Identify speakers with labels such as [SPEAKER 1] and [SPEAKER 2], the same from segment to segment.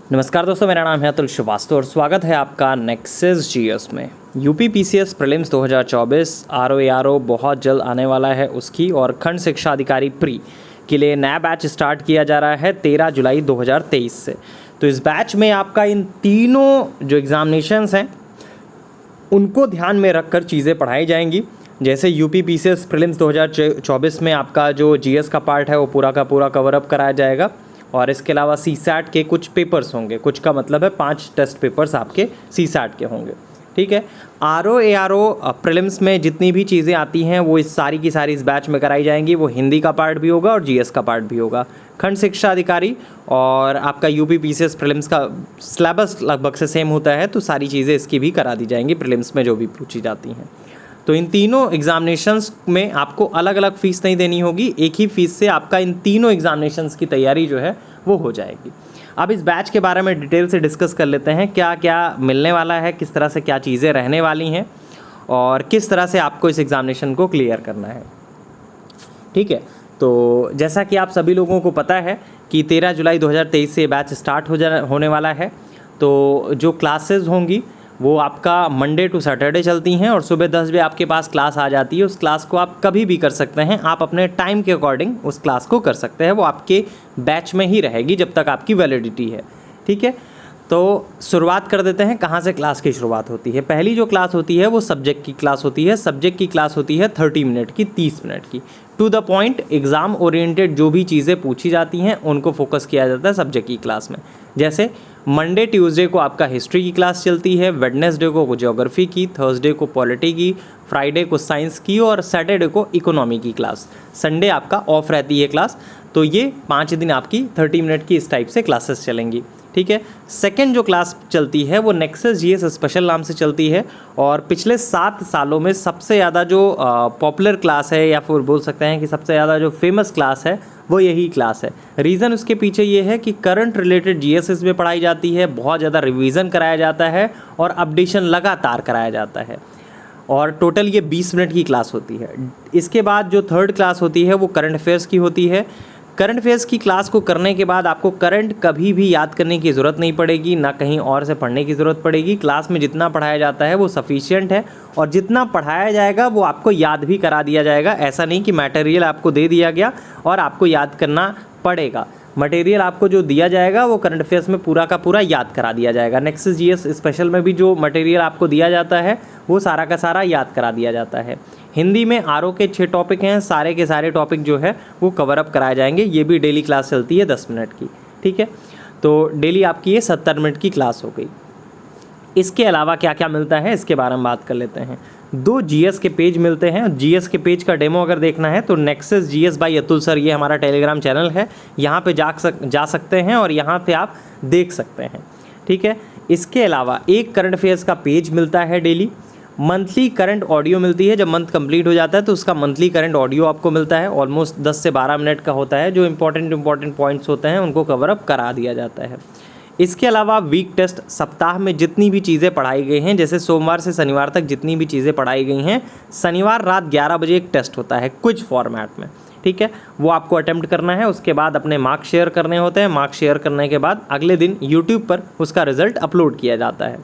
[SPEAKER 1] नमस्कार दोस्तों, मेरा नाम है अतुल श्रीवास्तव और स्वागत है आपका नेक्सस जीएस में। यूपी पीसीएस प्रीलिम्स 2024 आरओ बहुत जल्द आने वाला है उसकी, और खंड शिक्षा अधिकारी प्री के लिए नया बैच स्टार्ट किया जा रहा है 13 जुलाई 2023 से। तो इस बैच में आपका इन तीनों जो एग्ज़ामिनेशंस हैं उनको ध्यान में रखकर चीज़ें पढ़ाई जाएंगी। जैसे यूपी पीसीएस प्रीलिम्स 2024 में आपका जो जीएस का पार्ट है वो पूरा का पूरा कवर अप कराया जाएगा, और इसके अलावा सीसैट के कुछ पेपर्स होंगे, कुछ का मतलब है 5 टेस्ट पेपर्स आपके सीसैट के होंगे। ठीक है, आरओ प्रीलिम्स में जितनी भी चीज़ें आती हैं वो इस सारी की सारी इस बैच में कराई जाएंगी। वो हिंदी का पार्ट भी होगा और जीएस का पार्ट भी होगा। खंड शिक्षा अधिकारी और आपका यूपी पीसीएस प्रीलिम्स का सिलेबस लगभग से सेम होता है, तो सारी चीज़ें इसकी भी करा दी जाएंगी प्रीलिम्स में जो भी पूछी जाती हैं। तो इन तीनों एग्जामिनेशंस में आपको अलग अलग फ़ीस नहीं देनी होगी, एक ही फ़ीस से आपका इन तीनों एग्जामिनेशंस की तैयारी जो है वो हो जाएगी। अब इस बैच के बारे में डिटेल से डिस्कस कर लेते हैं, क्या क्या मिलने वाला है, किस तरह से क्या चीज़ें रहने वाली हैं और किस तरह से आपको इस एग्ज़ामिनेशन को क्लियर करना है। ठीक है, तो जैसा कि आप सभी लोगों को पता है कि 13 जुलाई 2023 से बैच स्टार्ट होने वाला है। तो जो क्लासेस होंगी वो आपका मंडे टू सैटरडे चलती हैं और सुबह 10 बजे आपके पास क्लास आ जाती है। उस क्लास को आप कभी भी कर सकते हैं, आप अपने टाइम के अकॉर्डिंग उस क्लास को कर सकते हैं। वो आपके बैच में ही रहेगी जब तक आपकी वैलिडिटी है। ठीक है, तो शुरुआत कर देते हैं कहाँ से क्लास की शुरुआत होती है। पहली जो क्लास होती है वो सब्जेक्ट की क्लास होती है। सब्जेक्ट की क्लास होती है 30 मिनट की, 30 मिनट की, to the point exam oriented जो भी चीज़ें पूछी जाती हैं उनको फोकस किया जाता है सब्जेक्ट की क्लास में। जैसे मंडे ट्यूसडे को आपका हिस्ट्री की क्लास चलती है, वेडनेसडे को ज्योग्राफी की, थर्सडे को पॉलिटी की, फ्राइडे को साइंस की और सैटरडे को इकोनॉमी की क्लास। संडे आपका ऑफ रहती है क्लास। तो ये 5 दिन आपकी 30 मिनट की इस टाइप से क्लासेस चलेंगी। ठीक है, सेकंड जो क्लास चलती है वो नेक्सस जीएस स्पेशल नाम से चलती है, और पिछले 7 सालों में सबसे ज़्यादा जो पॉपुलर क्लास है, या फिर बोल सकते हैं कि सबसे ज़्यादा जो फेमस क्लास है वो यही क्लास है। रीज़न उसके पीछे ये है कि करंट रिलेटेड जीएस इसमें पढ़ाई जाती है, बहुत ज़्यादा रिवीजन कराया जाता है और अपडेशन लगातार कराया जाता है, और टोटल ये 20 मिनट की क्लास होती है। इसके बाद जो थर्ड क्लास होती है वो करंट अफेयर्स की होती है। करंट अफेयर्स की क्लास को करने के बाद आपको करंट कभी भी याद करने की ज़रूरत नहीं पड़ेगी, ना कहीं और से पढ़ने की ज़रूरत पड़ेगी। क्लास में जितना पढ़ाया जाता है वो सफिशिएंट है, और जितना पढ़ाया जाएगा वो आपको याद भी करा दिया जाएगा। ऐसा नहीं कि मटेरियल आपको दे दिया गया और आपको याद करना पड़ेगा। मटेरियल आपको जो दिया जाएगा वो करंट अफेयर्स में पूरा का पूरा याद करा दिया जाएगा। नेक्सस जीएस स्पेशल में भी जो मटेरियल आपको दिया जाता है वो सारा का सारा याद करा दिया जाता है। हिंदी में आरओ के 6 टॉपिक हैं, सारे के सारे टॉपिक जो है वो कवर अप कराए जाएंगे। ये भी डेली क्लास चलती है 10 मिनट की। ठीक है, तो डेली आपकी ये 70 मिनट की क्लास हो गई। इसके अलावा क्या क्या मिलता है इसके बारे में बात कर लेते हैं। 2 जीएस के पेज मिलते हैं। जीएस के पेज का डेमो अगर देखना है तो nexus GS bye Atul sir, ये हमारा टेलीग्राम चैनल है, यहाँ पे जा सकते हैं और यहाँ पे आप देख सकते हैं। ठीक है, इसके अलावा एक करंट अफेयर्स का पेज मिलता है डेली। मंथली करंट ऑडियो मिलती है, जब मंथ कंप्लीट हो जाता है तो उसका मंथली करंट ऑडियो आपको मिलता है। ऑलमोस्ट 10 से 12 मिनट का होता है। जो इंपॉर्टेंट पॉइंट्स होते हैं उनको कवर अप करा दिया जाता है। इसके अलावा वीक टेस्ट, सप्ताह में जितनी भी चीज़ें पढ़ाई गई हैं, जैसे सोमवार से शनिवार तक जितनी भी चीज़ें पढ़ाई गई हैं, शनिवार रात 11 बजे एक टेस्ट होता है क्विज फॉर्मेट में। ठीक है, वो आपको अटेम्प्ट करना है। उसके बाद अपने मार्क्स शेयर करने होते हैं। मार्क्स शेयर करने के बाद अगले दिन यूट्यूब पर उसका रिजल्ट अपलोड किया जाता है।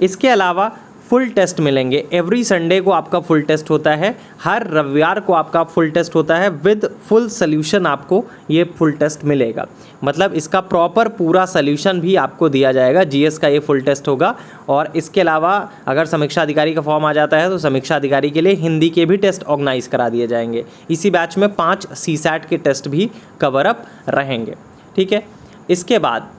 [SPEAKER 1] इसके अलावा फुल टेस्ट मिलेंगे। एवरी संडे को आपका फुल टेस्ट होता है, हर रविवार को आपका फुल टेस्ट होता है विद फुल सोल्यूशन। आपको ये फुल टेस्ट मिलेगा, मतलब इसका प्रॉपर पूरा सोल्यूशन भी आपको दिया जाएगा। जीएस का ये फुल टेस्ट होगा। और इसके अलावा अगर समीक्षा अधिकारी का फॉर्म आ जाता है तो समीक्षा अधिकारी के लिए हिंदी के भी टेस्ट ऑर्गेनाइज करा दिए जाएंगे। इसी बैच में 5 सीसैट के टेस्ट भी कवर अप रहेंगे। ठीक है, इसके बाद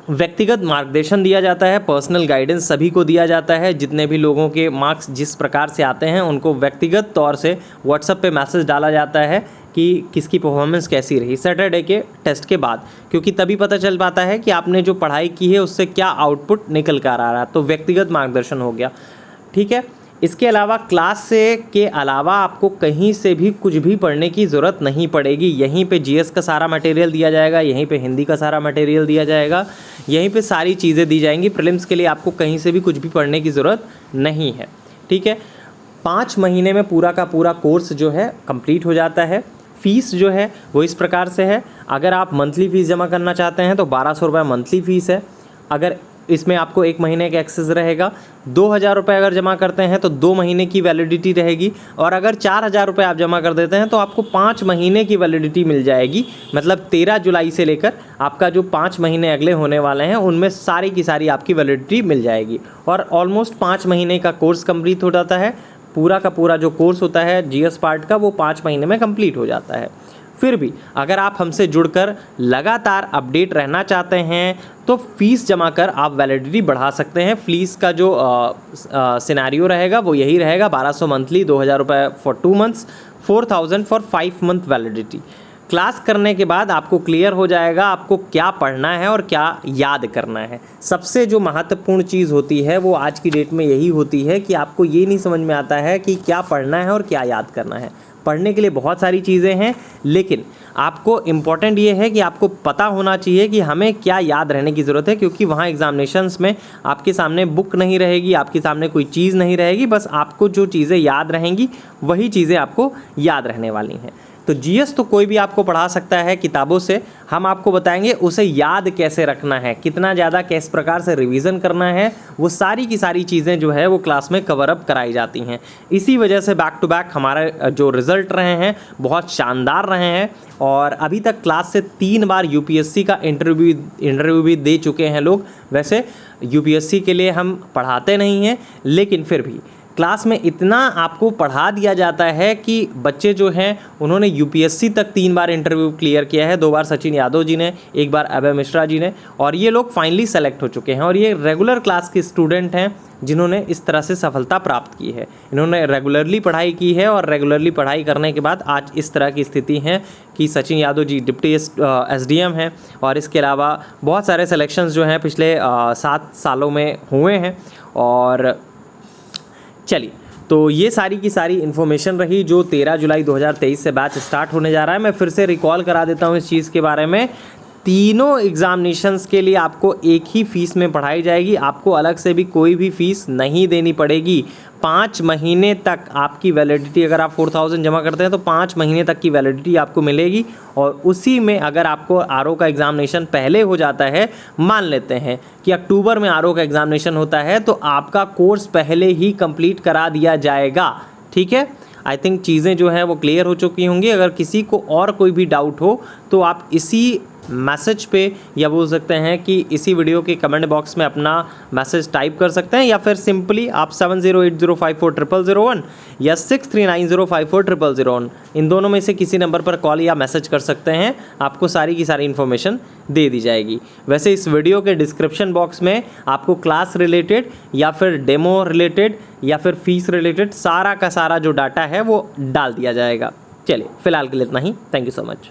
[SPEAKER 1] व्यक्तिगत मार्गदर्शन दिया जाता है, पर्सनल गाइडेंस सभी को दिया जाता है। जितने भी लोगों के मार्क्स जिस प्रकार से आते हैं उनको व्यक्तिगत तौर से व्हाट्सएप पे मैसेज डाला जाता है कि किसकी परफॉर्मेंस कैसी रही सैटरडे के टेस्ट के बाद, क्योंकि तभी पता चल पाता है कि आपने जो पढ़ाई की है उससे क्या आउटपुट निकल कर आ रहा है। तो व्यक्तिगत मार्गदर्शन हो गया। ठीक है, इसके अलावा क्लास से के अलावा आपको कहीं से भी कुछ भी पढ़ने की ज़रूरत नहीं पड़ेगी। यहीं पे जीएस का सारा मटेरियल दिया जाएगा, यहीं पे हिंदी का सारा मटेरियल दिया जाएगा, यहीं पे सारी चीज़ें दी जाएंगी। प्रीलिम्स के लिए आपको कहीं से भी कुछ भी पढ़ने की ज़रूरत नहीं है। ठीक है, 5 महीने में पूरा का पूरा कोर्स जो है कंप्लीट हो जाता है। फ़ीस जो है वो इस प्रकार से है। अगर आप मंथली फ़ीस जमा करना चाहते हैं तो 1200 रुपये मंथली फ़ीस है। अगर इसमें आपको 1 महीने का एक्सेस रहेगा। 2000 रुपये अगर जमा करते हैं तो 2 महीने की वैलिडिटी रहेगी, और अगर 4000 रुपये आप जमा कर देते हैं तो आपको 5 महीने की वैलिडिटी मिल जाएगी। मतलब 13 जुलाई से लेकर आपका जो 5 महीने अगले होने वाले हैं उनमें सारी की सारी आपकी वैलिडिटी मिल जाएगी। और ऑलमोस्ट 5 महीने का कोर्स कंप्लीट हो जाता है। पूरा का पूरा जो कोर्स होता है जीएस पार्ट का वो 5 महीने में कंप्लीट हो जाता है। फिर भी अगर आप हमसे जुड़कर लगातार अपडेट रहना चाहते हैं तो फ़ीस जमा कर आप वैलिडिटी बढ़ा सकते हैं। फ़ीस का जो सिनेरियो रहेगा वो यही रहेगा, 1200 मंथली, 2000 रुपये for 2 months, 4000 for 5 month validity. Class करने के बाद आपको क्लियर हो जाएगा आपको क्या पढ़ना है और क्या याद करना है। सबसे जो महत्वपूर्ण चीज़ होती है वो आज की डेट में यही होती है कि आपको ये नहीं समझ में आता है कि क्या पढ़ना है और क्या याद करना है। पढ़ने के लिए बहुत सारी चीज़ें हैं, लेकिन आपको इम्पॉर्टेंट ये है कि आपको पता होना चाहिए कि हमें क्या याद रहने की ज़रूरत है, क्योंकि वहाँ एग्जामिनेशंस में आपके सामने बुक नहीं रहेगी, आपके सामने कोई चीज़ नहीं रहेगी, बस आपको जो चीज़ें याद रहेंगी वही चीज़ें आपको याद रहने वाली हैं। तो जीएस तो कोई भी आपको पढ़ा सकता है किताबों से, हम आपको बताएंगे उसे याद कैसे रखना है, कितना ज़्यादा किस प्रकार से रिवीजन करना है, वो सारी की सारी चीज़ें जो है वो क्लास में कवर अप कराई जाती हैं। इसी वजह से बैक टू बैक हमारे जो रिज़ल्ट रहे हैं बहुत शानदार रहे हैं, और अभी तक क्लास से 3 बार यूपीएससी का इंटरव्यू भी दे चुके हैं लोग। वैसे यूपीएससी के लिए हम पढ़ाते नहीं हैं, लेकिन फिर भी क्लास में इतना आपको पढ़ा दिया जाता है कि बच्चे जो हैं उन्होंने यूपीएससी तक 3 बार इंटरव्यू क्लियर किया है। 2 बार सचिन यादव जी ने, 1 बार अभय मिश्रा जी ने, और ये लोग फाइनली सेलेक्ट हो चुके हैं। और ये रेगुलर क्लास के स्टूडेंट हैं जिन्होंने इस तरह से सफलता प्राप्त की है। इन्होंने रेगुलरली पढ़ाई की है, और रेगुलरली पढ़ाई करने के बाद आज इस तरह की स्थिति है कि सचिन यादव जी डिप्टी एसडीएम हैं, और इसके अलावा बहुत सारे सिलेक्शंस जो हैं पिछले 7 सालों में हुए हैं। और चलिए, तो ये सारी की सारी इन्फॉर्मेशन रही जो 13 जुलाई 2023 से बैच स्टार्ट होने जा रहा है। मैं फिर से रिकॉल करा देता हूँ इस चीज़ के बारे में। तीनों एग्जामिनेशंस के लिए आपको एक ही फ़ीस में पढ़ाई जाएगी, आपको अलग से भी कोई भी फ़ीस नहीं देनी पड़ेगी। 5 महीने तक आपकी वैलिडिटी, अगर आप 4000 जमा करते हैं तो 5 महीने तक की वैलिडिटी आपको मिलेगी। और उसी में अगर आपको आरओ का एग्ज़ामिनेशन पहले हो जाता है, मान लेते हैं कि अक्टूबर में आरओ का एग्ज़ामिनेशन होता है, तो आपका कोर्स पहले ही कंप्लीट करा दिया जाएगा। ठीक है, आई थिंक चीज़ें जो हैं वो क्लियर हो चुकी होंगी। अगर किसी को और कोई भी डाउट हो तो आप इसी मैसेज पे, या बोल सकते हैं कि इसी वीडियो के कमेंट बॉक्स में अपना मैसेज टाइप कर सकते हैं, या फिर सिंपली आप 7080540001 या 6390540001 इन दोनों में से किसी नंबर पर कॉल या मैसेज कर सकते हैं। आपको सारी की सारी इन्फॉर्मेशन दे दी जाएगी। वैसे इस वीडियो के डिस्क्रिप्शन बॉक्स में आपको क्लास रिलेटेड या फिर डेमो रिलेटेड या फिर फीस रिलेटेड सारा का सारा जो डाटा है वो डाल दिया जाएगा। चलिए, फिलहाल के लिए इतना ही। Thank you so much.